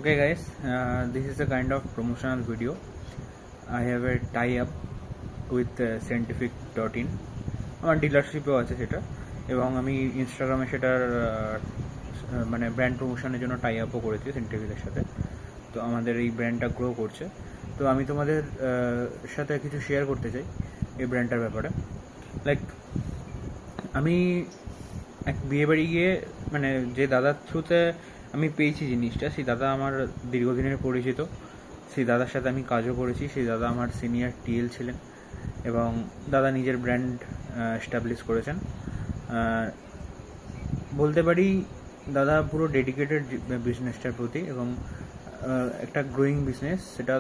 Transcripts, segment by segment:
Okay guys, this is a kind of promotional video. I have a tie-up with scientific.in. আমার ডিলারশিপও আছে সেটা, এবং আমি ইনস্টাগ্রামে সেটার মানে ব্র্যান্ড প্রমোশনের জন্য টাই আপও করেছি সায়েন্টিফিকের সাথে। তো আমাদের এই ব্র্যান্ডটা গ্রো করছে। তো আমি তোমাদের সাথে কিছু শেয়ার করতে চাই এই ব্র্যান্ডটার ব্যাপারে। লাইক আমি এক বিয়েবাড়ি গিয়ে মানে যে দাদার থ্রুতে আমি পেয়েছি জিনিসটা, সেই দাদা আমার দীর্ঘদিনের পরিচিত। সেই দাদার সাথে আমি কাজও করেছি। সেই দাদা আমার সিনিয়র টিএল ছিলেন এবং দাদা নিজের ব্র্যান্ড এস্টাবলিশ করেছেন। বলতে পারি দাদা পুরো ডেডিকেটেড বিজনেসটার প্রতি, এবং একটা গ্রোয়িং বিজনেস। সেটা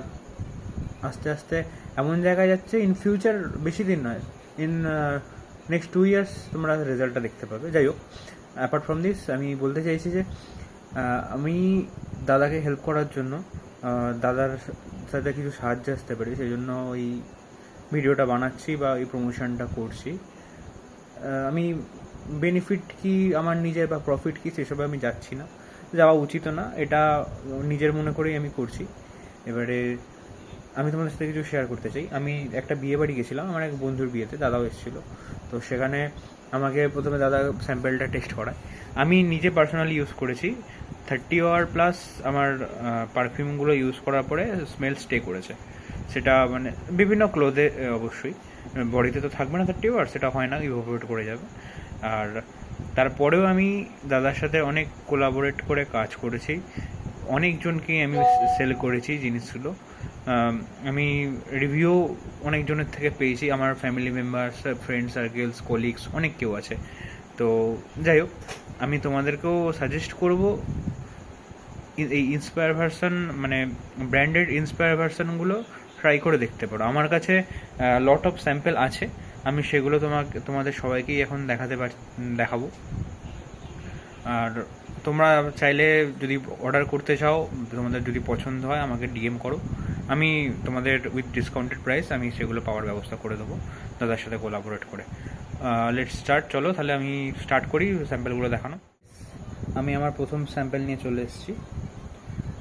আস্তে আস্তে এমন জায়গায় যাচ্ছে, ইন ফিউচার বেশি দিন নয়, ইন নেক্সট 2 years তোমরা রেজাল্টটা দেখতে পাবে। যাই হোক, অ্যাপার্ট ফ্রম দিস আমি বলতে চাইছি যে আমি দাদাকে হেল্প করার জন্য, দাদার সাথে কিছু সাহায্য আসতে পারি, সেই জন্য এই ভিডিওটা বানাচ্ছি বা এই প্রমোশনটা করছি। আমি বেনিফিট কি আমার নিজের বা প্রফিট কি সেসবে আমি যাচ্ছি না, যাওয়া উচিত না, এটা নিজের মনে করেই আমি করছি। এবারে আমি তোমাদের সাথে কিছু শেয়ার করতে চাই। আমি একটা বিয়ে বাড়ি গেছিলাম, আমার এক বন্ধুর বিয়েতে, দাদাও এসেছিলো। তো সেখানে আমাকে প্রথমে দাদা স্যাম্পেলটা টেস্ট করায়। আমি নিজে পার্সোনালি ইউজ করেছি 30 hour প্লাস। আমার পারফিউমগুলো ইউজ করার পরে স্মেল স্টে করেছে। সেটা মানে বিভিন্ন ক্লোথে, অবশ্যই বডিতে তো থাকবে না 30 hour, সেটা হয় না, ইভোভেট করে যাবে। আর তারপরেও আমি দাদার সাথে অনেক কোলাবোরেট করে কাজ করেছি, অনেকজনকেই আমি সেল করেছি জিনিসগুলো। আমি রিভিউ অনেকজনের থেকে পেয়েছি, আমার family members, friend circles, colleagues, অনেক কেউ আছে। তো যাই হোক, আমি তোমাদেরকেও সাজেস্ট করব এই ইন্সপায়ার ভার্সন, মানে ব্র্যান্ডেড ইন্সপায়ার ভার্সনগুলো ট্রাই করে দেখতে পারো। আমার কাছে লট অফ স্যাম্পেল আছে, আমি সেগুলো তোমাদের সবাইকেই এখন দেখাবো। আর তোমরা চাইলে যদি অর্ডার করতে চাও, তোমাদের যদি পছন্দ হয়, আমাকে ডিএম করো, আমি তোমাদের উইথ ডিসকাউন্টেড প্রাইস আমি সেগুলো পাওয়ার ব্যবস্থা করে দেবো দাদার সাথে কোলাবোরেট করে। Let's start. চলো তাহলে আমি স্টার্ট করি স্যাম্পেলগুলো দেখানো। আমি আমার প্রথম স্যাম্পেল নিয়ে চলে এসেছি।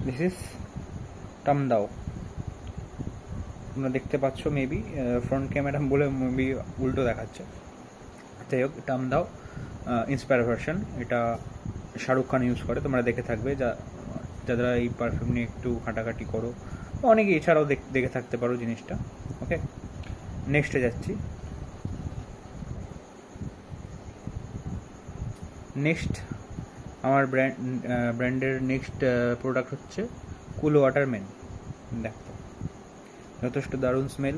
This is Tam Dao. তোমরা দেখতে পাচ্ছ, মেবি ফ্রন্ট ক্যামেরা বলে মেবি উল্টো দেখাচ্ছে। যাই হোক, টামদাও ইন্সপায়ার ভার্সন, এটা শাহরুখ খান ইউজ করে, তোমরা দেখে থাকবে যারা এই পারফিউম নিয়ে একটু ঘাটাঘাটি করো, অনেকে এছাড়াও দেখে থাকতে পারো জিনিসটা। ওকে, নেক্সটে যাচ্ছি। নেক্সট আমার ব্র্যান্ডের নেক্সট প্রোডাক্ট হচ্ছে কুল ওয়াটারম্যান। দেখো, যথেষ্ট দারুণ স্মেল,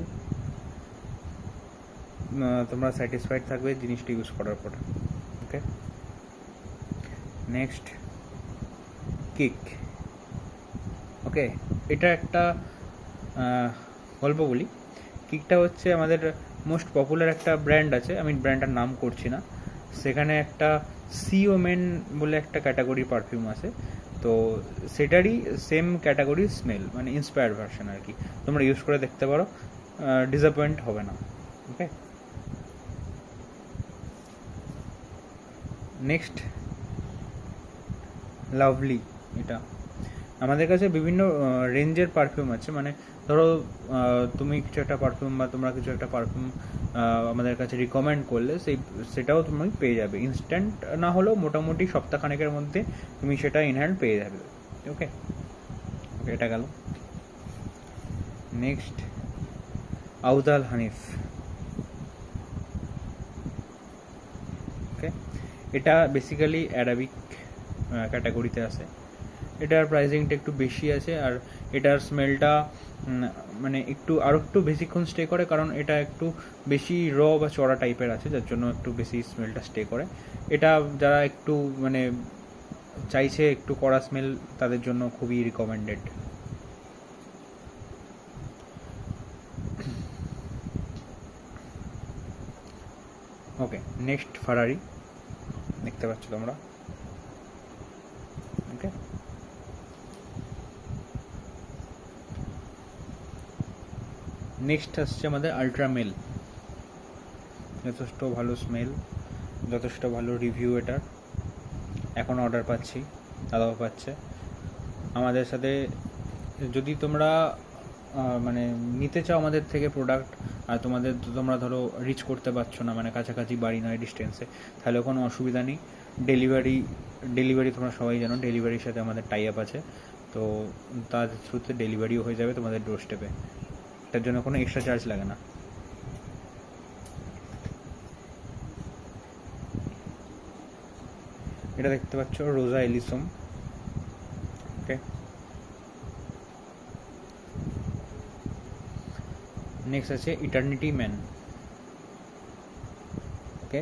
তোমরা স্যাটিসফাইড থাকবে জিনিসটা ইউজ করার পর। ওকে, নেক্সট কিক। ওকে, এটা একটা গল্প বলি। কিকটা হচ্ছে আমাদের মোস্ট পপুলার একটা ব্র্যান্ড আছে, আমি ব্র্যান্ডটার নাম করছি না। সেখানে একটা সিওমেন বলে একটা ক্যাটাগরির পারফিউম আছে, তো সেটারই সেম ক্যাটাগরির স্মেল, মানে ইন্সপায়ার্ড ভার্সন আর কি। তোমরা ইউজ করে দেখতে পারো, ডিসঅ্যাপয়েন্ট হবে না। ওকে, নেক্সট লাভলি। এটা আমাদের কাছে বিভিন্ন রেঞ্জের পারফিউম আছে, মানে ধরো তুমি কিছু একটা পারফিউম বা তোমরা কিছু একটা পারফিউম আমাদের কাছে রিকমেন্ড করলে সেটাও তুমি পেয়ে যাবে। ইনস্ট্যান্ট না হলেও মোটামুটি সপ্তাহখানেকের মধ্যে তুমি সেটা ইন হ্যান্ড পেয়ে যাবে। ওকে, এটা গেল। নেক্সট আউদাল হানিফ। ওকে, এটা বেসিক্যালি অ্যারাবিক ক্যাটাগরিতে আসে। এটার প্রাইসিংটা একটু বেশি আছে, আর এটার স্মেলটা মানে আরও একটু বেশিক্ষণ স্টে করে, কারণ এটা একটু বেশি র বা চড়া টাইপের আছে, যার জন্য একটু বেশি স্মেলটা স্টে করে। এটা যারা একটু মানে চাইছে একটু কড়া স্মেল, তাদের জন্য খুবই রিকমেন্ডেড। ওকে, নেক্সট ফারারি, দেখতে পাচ্ছ তোমরা। ওকে, নেক্সট আসছে আমাদের আল্ট্রামেল। যথেষ্ট ভালো স্মেল, যথেষ্ট ভালো রিভিউ এটার। এখন অর্ডার পাচ্ছি, দাদাও পাচ্ছে। আমাদের সাথে যদি তোমরা মানে নিতে চাও আমাদের থেকে প্রোডাক্ট, আর তোমরা ধরো রিচ করতে পারছো না, মানে কাছাকাছি বাড়ি নয় ডিস্টেন্সে, তাহলে কোনো অসুবিধা নেই। ডেলিভারি তোমরা সবাই জানো, ডেলিভারির সাথে আমাদের টাই আপ আছে, তো তার থ্রুতে ডেলিভারিও হয়ে যাবে তোমাদের ডোর স্টেপে। এটার জন্য কোনো এক্সট্রা চার্জ লাগে না। এটা দেখতে পাচ্ছ রোজা এলিসম, ওকে। নেক্সট আছে eternity man, okay.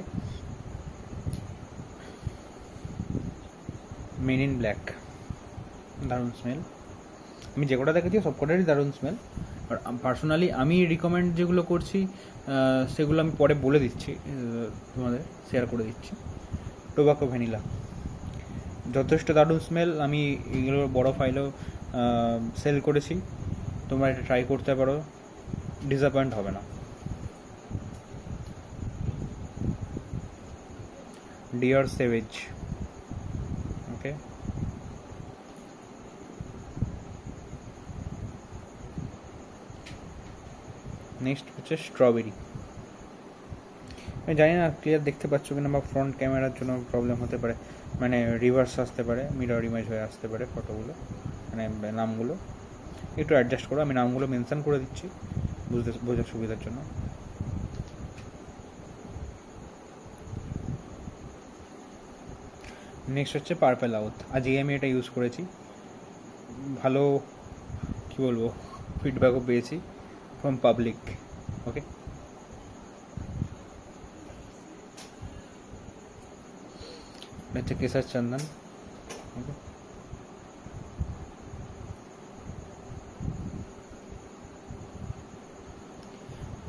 Men in black, দারুণ স্মেল। আমি যে কটা দেখেছি সব কটারই দারুণ স্মেল। আর পার্সোনালি আমি রিকমেন্ড যেগুলো করছি সেগুলো আমি পরে বলে দিচ্ছি, তোমাদের শেয়ার করে দিচ্ছি। টোবাকো ভ্যানিলা, যথেষ্ট দারুণ স্মেল। আমি এগুলো বড় ফাইলেও সেল করেছি, তোমরা এটা ট্রাই করতে পারো, ডিসঅ্যাপয়েন্ট হবে না। ডিয়ার সেভেজ, ওকে। নেক্সট হচ্ছে স্ট্রবেরি। আমি জানি না ক্লিয়ার দেখতে পাচ্ছ কিনা, বা ফ্রন্ট ক্যামেরার জন্য প্রবলেম হতে পারে, মানে রিভার্স আসতে পারে, মিরর ইমেজ হয়ে আসতে পারে ফটোগুলো, মানে নামগুলো একটু অ্যাডজাস্ট করো। আমি নামগুলো মেনশন করে দিচ্ছি বোঝার সুবিধার জন্য। নেক্সট হচ্ছে পার্পেল আউথ। আজকে আমি এটা ইউজ করেছি, ভালো কি বলবো ফিডব্যাকও পেয়েছি ফ্রম পাবলিক, ওকে। হচ্ছে কেশর চন্দন, ওকে।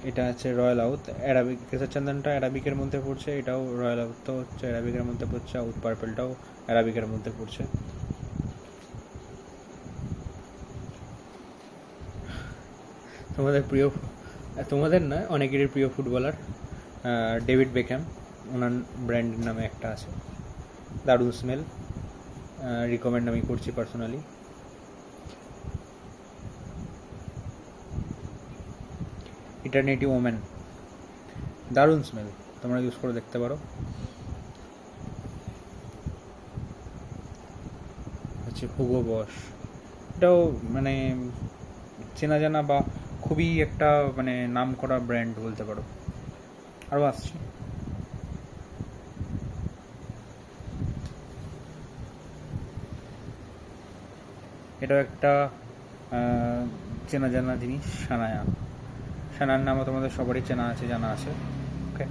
এটা আছে রয়্যাল আউথ অ্যারাবিক। কেশর চন্দনটা অ্যারাবিকের মধ্যে পড়ছে, এটাও রয়্যাল আউথ তো হচ্ছে অ্যারাবিকের মধ্যে পড়ছে, আউথ পার্পেলটাও অ্যারাবিকের মধ্যে পড়ছে। তোমাদের নয়, অনেকেরই প্রিয় ফুটবলার ডেভিড বেকহ্যাম, ওনার ব্র্যান্ডের নামে একটা আছে, দারুণ স্মেল, রিকমেন্ড আমি করছি পার্সোনালি। ইটারনিটি ওমেন, দারুণ স্মেল, তোমরা ইউজ করে দেখতে পারো। হচ্ছে হুগো বস, এটাও মানে চেনা জানা বা খুবই একটা মানে নাম করা ব্র্যান্ড বলতে পারো। আরও আসছি, এটাও একটা চেনা জানা জিনিস, সানায়া। সানার নামও তোমাদের সবারই চেনা আছে, জানা আছে, ওকে।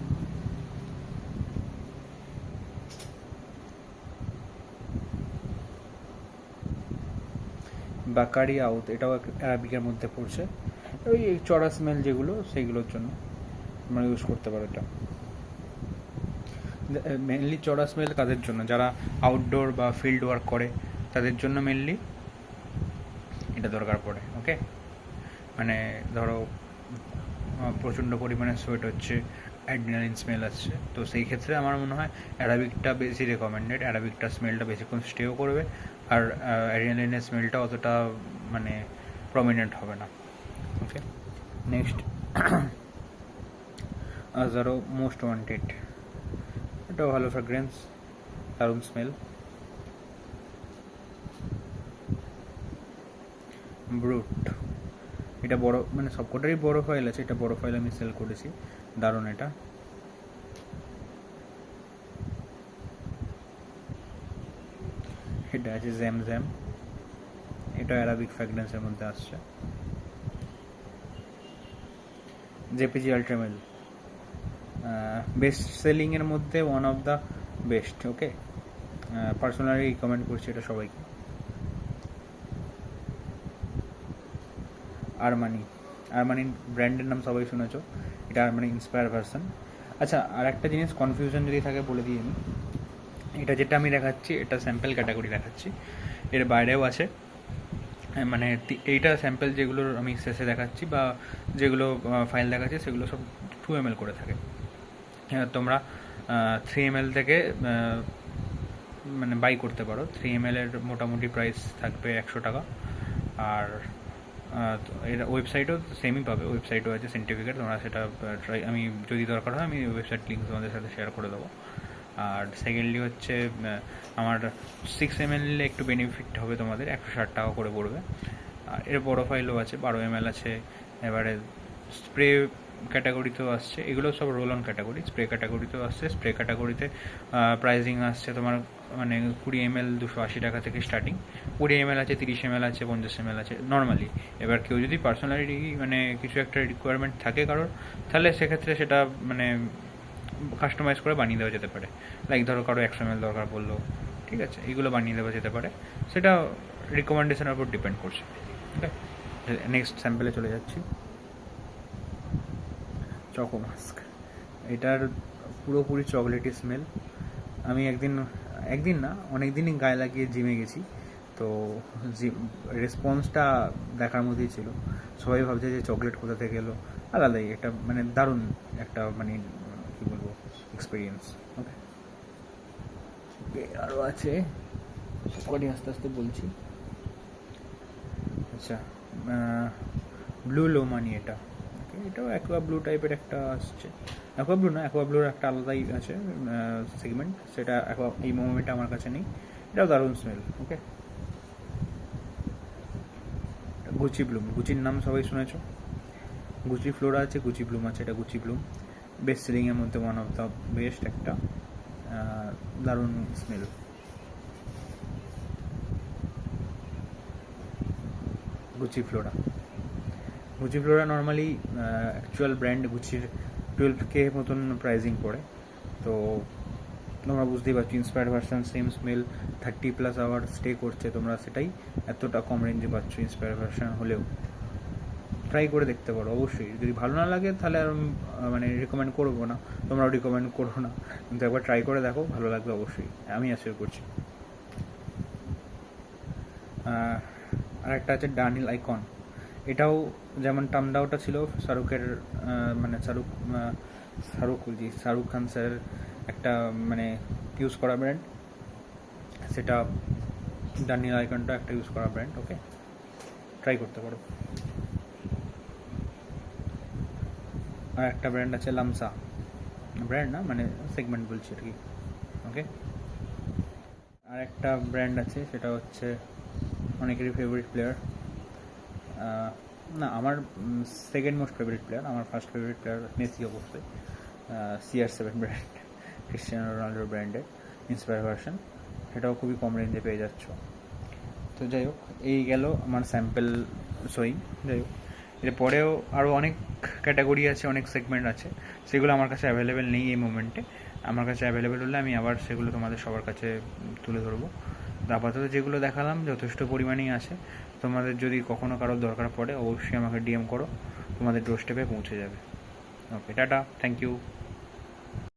বাকারি আউথ, এটাও অ্যারাবিকের মধ্যে পড়ছে, ওই চড়া স্মেল যেগুলো সেইগুলোর জন্য তোমরা ইউজ করতে পারো এটা। মেনলি চড়া স্মেল কাদের জন্য, যারা আউটডোর বা ফিল্ড ওয়ার্ক করে তাদের জন্য মেনলি এটা দরকার পড়ে, ওকে। মানে ধরো প্রচণ্ড পরিমাণে সোয়েট হচ্ছে, অ্যাড্রিনালিন স্মেল আসছে, তো সেই ক্ষেত্রে আমার মনে হয় অ্যারাবিকটা বেশি রেকমেন্ডেড। অ্যারাবিকটা স্মেলটা বেশিক্ষণ স্টেও করবে, আর অ্যাড্রিনালিনের স্মেলটা অতটা মানে প্রমিনেন্ট হবে না, ওকে। নেক্সট আজারো মোস্ট ওয়ান্টেড, এটাও ভালো ফ্র্যাগ্রেন্স, দারুণ স্মেল। ব্রুট, এটা বড় মানে সবকটারই বড় ফাইল আছে, এটা বড় ফাইল আমি সেল করেছি, দারুণ এটা। এটা আছে জ্যাম জ্যাম, এটা অ্যারাবিক ফ্র্যাগ্রেন্সের মধ্যে আসছে। জেপিজি আল্ট্রামেল, বেস্ট সেলিংয়ের মধ্যে one of the best, okay. Personally recommend করছি এটা সবাইকে। আরমানি ব্র্যান্ডের নাম সবাই শুনেছো, এটা আরমানি ইন্সপায়ার ভার্সন। আচ্ছা, আর একটা জিনিস কনফিউশন যদি থাকে বলে দিই আমি, এটা যেটা আমি দেখাচ্ছি এটা স্যাম্পল ক্যাটাগরি দেখাচ্ছি, এর বাইরেও আছে, মানে এইটা স্যাম্পল যেগুলোর আমি শেষে দেখাচ্ছি বা যেগুলো ফাইল দেখাচ্ছি সেগুলো সব 2 ml করে থাকে। তোমরা 3 ml থেকে মানে বাই করতে পারো। 3 ml এর মোটামুটি প্রাইস থাকবে 100 টাকা। আর তো এর ওয়েবসাইটও সেমই পাবে, ওয়েবসাইটও আছে সায়েন্টিফিকের, তোমরা সেটা ট্রাই, আমি যদি দরকার হয় আমি ওয়েবসাইট লিঙ্ক তোমাদের সাথে শেয়ার করে দেবো। আর সেকেন্ডলি হচ্ছে আমার 6 ml একটু বেনিফিট হবে তোমাদের, 160 টাকা করে পড়বে। আর এর প্রোফাইলও আছে, 12 ml আছে। এবারে স্প্রে ক্যাটাগরিতেও আসছে, এগুলো সব রোল অন ক্যাটাগরি। স্প্রে ক্যাটাগরিতেও আসছে, স্প্রে ক্যাটাগরিতে প্রাইজিং আসছে তোমার মানে 20 ml 280 টাকা থেকে স্টার্টিং। 20 ml আছে, 30 ml আছে, 50 ml আছে নর্মালি। এবার কেউ যদি পার্সোনালি মানে কিছু একটা রিকোয়ারমেন্ট থাকে কারোর, তাহলে সেক্ষেত্রে সেটা মানে কাস্টমাইজ করে বানিয়ে দেওয়া যেতে পারে। লাইক ধরো কারো 100 ml দরকার পড়লো, ঠিক আছে, এইগুলো বানিয়ে দেওয়া যেতে পারে, সেটা রিকমেন্ডেশনের উপর ডিপেন্ড করছে। ঠিক আছে, নেক্সট স্যাম্পেলে চলে যাচ্ছি। চকো মাস্ক, এটার পুরোপুরি চকলেটি স্মেল। আমি একদিন না অনেক দিনই গায়ে লাগিয়ে জিমে গেছি, তো রেসপন্সটা দেখার মধ্যেই ছিল। সবাই ভাবছে যে চকলেট কোথা থেকে এলো, আলাদাই একটা মানে দারুণ একটা মানে কী বলবো এক্সপিরিয়েন্স। ওকে, আরও আছে, সবকটি আস্তে আস্তে বলছি। আচ্ছা, ব্লু লোমানি, এটা ওকে, এটাও অ্যাকোয়া ব্লু টাইপের একটা আসছে। অ্যাকোয়া ব্লু না, অ্যাকোয়া ব্লুর একটা আলাদাই আছে সেগমেন্ট, সেটা এই মোমেন্টে আমার কাছে নেই। এটাও দারুণ স্মেল। ওকে, গুচি ব্লুম, গুচির নাম সবাই শুনেছো। গুচি ফ্লোরা আছে, গুচি ব্লুম আছে, এটা গুচি ব্লুম বেস্ট সেলিংয়ের মধ্যে ওয়ান অফ দ্য বেস্ট একটা দারুণ smell. Gucci Flora normally actual brand গুচির 12K মতন প্রাইজিং পড়ে, তো তোমরা বুঝতেই পারছো inspired version same smell 30+ hour stay করছে, তোমরা সেটাই এতটা কম রেঞ্জে পাচ্ছ ইন্সপায়ার ভার্সন হলেও। ট্রাই করে দেখতে পারো অবশ্যই, যদি ভালো না লাগে তাহলে আর মানে রিকমেন্ড করবো না, তোমরাও রিকমেন্ড করো না, কিন্তু একবার ট্রাই করে দেখো, ভালো লাগবে অবশ্যই, আমি অ্যাসিওর করছি। আর একটা আছে ডানিল আইকন, এটাও যেমন টামডাওটা ছিল শাহরুখের, মানে শাহরুখ খান স্যারের একটা মানে ইউজ করা ব্র্যান্ড, সেটা ডানিল আইকনটা একটা ইউজ করা ব্র্যান্ড। ওকে, ট্রাই করতে পারো। আর একটা ব্র্যান্ড আছে লামসা, ব্র্যান্ড না মানে সেগমেন্ট বলছি আর কি। ওকে, আর একটা ব্র্যান্ড আছে, সেটা হচ্ছে অনেকেরই ফেভারিট প্লেয়ার, না আমার সেকেন্ড মোস্ট ফেভারিট প্লেয়ার, আমার ফার্স্ট ফেভারিট প্লেয়ার মেসি অবশ্যই। CR7 ব্র্যান্ড, ক্রিশ্চিয়ানো রোনাল্ডোর ব্র্যান্ডের ইন্সপায়ার ভার্সন, সেটাও খুবই কম রেঞ্জে পেয়ে যাচ্ছ। তো যাই হোক, এই গেল আমার স্যাম্পেল সোয়িং। যাই হোক, এরপরেও আরও অনেক ক্যাটাগরি আছে, অনেক সেগমেন্ট আছে, সেগুলো আমার কাছে অ্যাভেলেবেল নেই এই মোমেন্টে। আমার কাছে অ্যাভেলেবেল হলে আমি আবার সেগুলো তোমাদের সবার কাছে তুলে ধরবো। আপাতত যেগুলো দেখালাম যথেষ্ট পরিমাণেই আছে, তোমাদের যদি কখনও কারোর দরকার পড়ে অবশ্যই আমাকে DM করো, তোমাদের ডোরস্টেপে পৌঁছে যাবে। ওকে, টাটা, থ্যাংক ইউ।